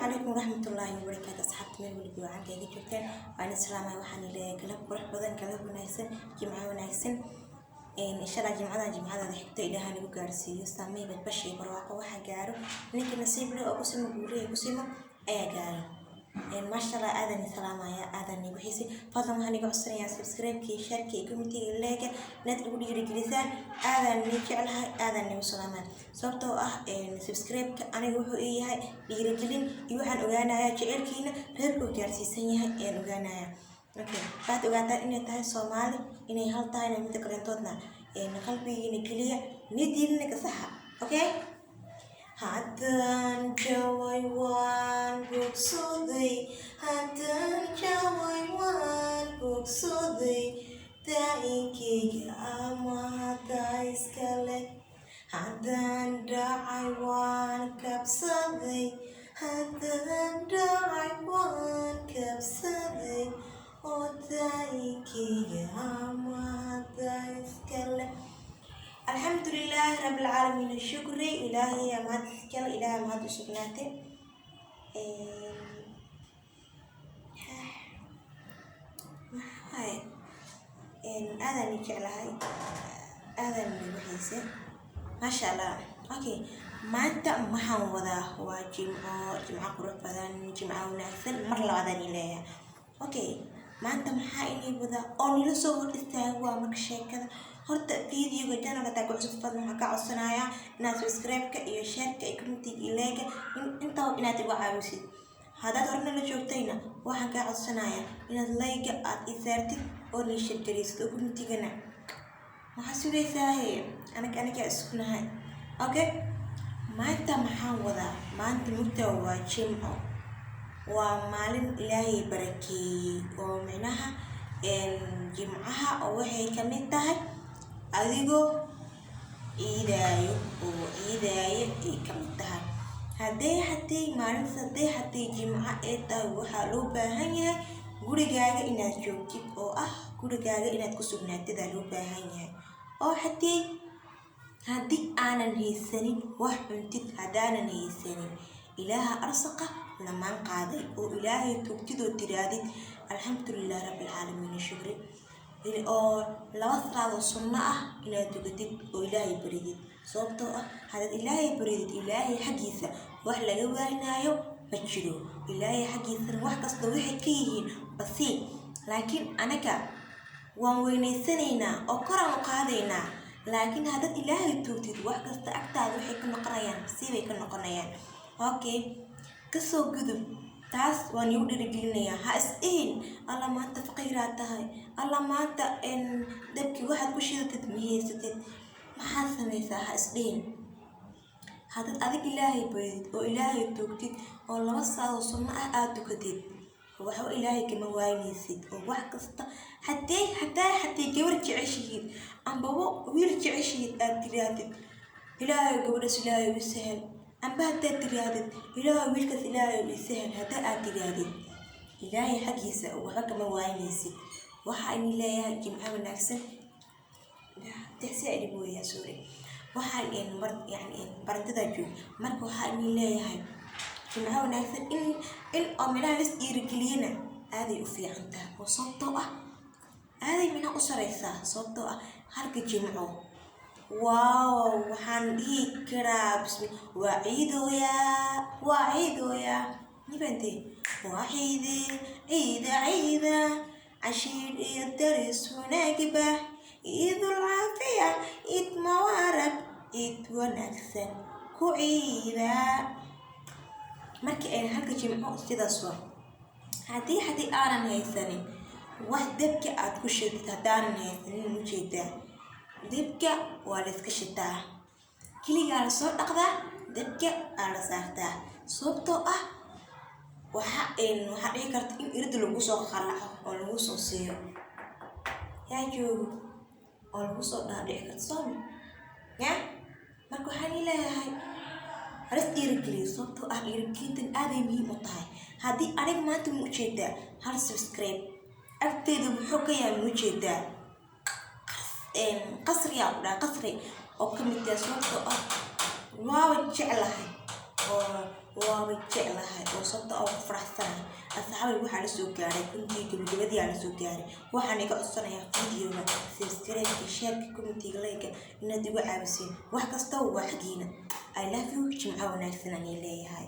عليكم ورحمة الله وبركاته. أصحابتي من اللي جوعان كي جبتين وأنا سلامة وحني لكلام قرح بدن كلام ونايسن جمعة ونايسن إن شاء الله جمعة ضحكت إلى هني بقارسي يستعمل بتبشي برواقة واحد جارو نيجي نسيب له أقسم بقولي أقسم أي جارو ما شاء الله آذني سلامة يا آذني بحيسي فضلا هني بعصر يا سبسكرايب كي شارك كي كومنتي اللاجة ندخل يجري جلسان آذني جعلها آذني وسلامة صوته سبسكرايب أنا يروحوا إيه هاي يجري جلين يروحن أجانا يا جعل كينا ربو جالسي سنيه هاي أجانا يا أوكي بعد أجانا إني تاي صومالي إني هالتاي نمت كرنتوتنا إن قلبي نكليه ندير نكسحة أوكي haddaan jaway waan bogsoday daa'inkayga ama haddaa iskale haddaan dhacay waan kabsaday oo daa'inkayga ama haddaa iskale. الحمد لله رب العالمين. الشكر إلهي يا مهد كلا إلهي مهد سكناته هاي هذا نيجي على هاي هذا اللي بحيسه ما شاء الله. أوكي ما أنت محموضة هو جمعة قرب بدن جمعة ونأثر مرة لعدني ليها. أوكي ما أنت محايني بذا أو نلصور استهوا مكشي كذا horta video jana la tago cusub fadlan waxa ka codsanaya inaad subscribe-ka iyo share-ka iyo comment-ka ilaga inta inaad igu caawisid. Hadaad horna la joogtayna waxaan ka codsanaya inaad like aad isaartid oo la share garisid oo comment-gana waxa suulaysaa anaga isku nahay. Okay maanta maxaan wadaa maanta mugta waa jimco waa maalin ilaahay barakeeyay oo micnaha jimcaha oo waxay ka mid tahay adigoo ciidaayo oo ciidaayo ay ka mid tahay haddii maalinta haddii jimco ee tahay waxaa loo baahan yahay gurigaaga inaad joogtid oo gurigaaga inaad ku sugnaatid loo baahan yahay oo haddii aanan haysanin wax cuntid haddaanan haysanin ilaaha arsaqa lamaan qaaday oo ilaahay tugtid oo tiraadid alxamdulilah rabbil caalamiin shukri oo laba salaad oo sunno inaad tugatid oo ilaahay baridid sababtoo hadaad ilaahay baridid ilaahay xaqiisa wax laga waaynayo ma jiro. ilaahay xaqiisa wax kasta waxay ka yihiin basi laakiin anaga waan weynaysanaynaa oo koraan u qaadaynaa laakiin hadaad ilaahay tugtid wax kasta agtaada waxay ka noqonayaan basiibay ka noqonayaan. Okay kasoo gudub taas waan igu dhiirigelinayaa ha is-ihin alla maanta faqiiraad tahay alla maanta dabkii waxaad ku shidatid ma haysatid maxaad samaysaa ha is-dhihin. haddaad adig ilaahay baridid oo ilaahay toogtid oo laba saacoo sunno aad tukatid waxba ilaahay kama waynaysid oo wax kasta haddii gabar jeceshihiid ambaba wiil jeceshihiid aad tiraadid ilaahay gabadhaas ilaahay u sahal amba haddaad tiraadid ilaahay wiilkaas ilaahay u sahal haddaa aad tiraadid ilaahay xaggiisa waxba kama waynaysid. waxa in leeyahay jimco wanaagsan تحسي أدبويا سوري وحال برنددا جو مركو حال ليها جمعة وناكسن إن أمنا لس إيرجلينا هذه أفي عندها وصوتها هذه من أسرة صوتها هرك جمعة واو وحان هي كرا بسم وعيدو يا نبنتي عيدة عشير الدرس وناقبة إيد العافية إيد موارد إيد ونكسن كعيدة مركي أين هلك جمعو سيدا سوا هدي آران هيساني واحد دبكة أتكشت هدان هيساني مجيدا دبكة والسكشتا كلي على صوت أقدا دبكة على سارتا صوبتو waxaa dhici karta in irid lagu soo khalaco oo lagu soo siiyo yaa joogo oo lagu soo dhaadhici karta soomi marka waxaan leeyahay halis dhiirigeliyo sababtoo dhiirigelintan aaday muhiim u tahay. haddii aniga maanta ma ujeedaa hal subscribe agteeda wuxuu ka yahay ma ujeedaa qasri oo ka mid ah sababtoo waaba jeclahay oo waaba jeclahay oo sabta oo ku faraxsanahay asxaabay waxaa la soo gaaray runtii gabagabadii la soo gaaray waxaan iga codsanayaa videoga subscribe share comment like inaad igu caawiseen wax kasta oo xaqiina I love you jimco wanaagsan aan leeyahay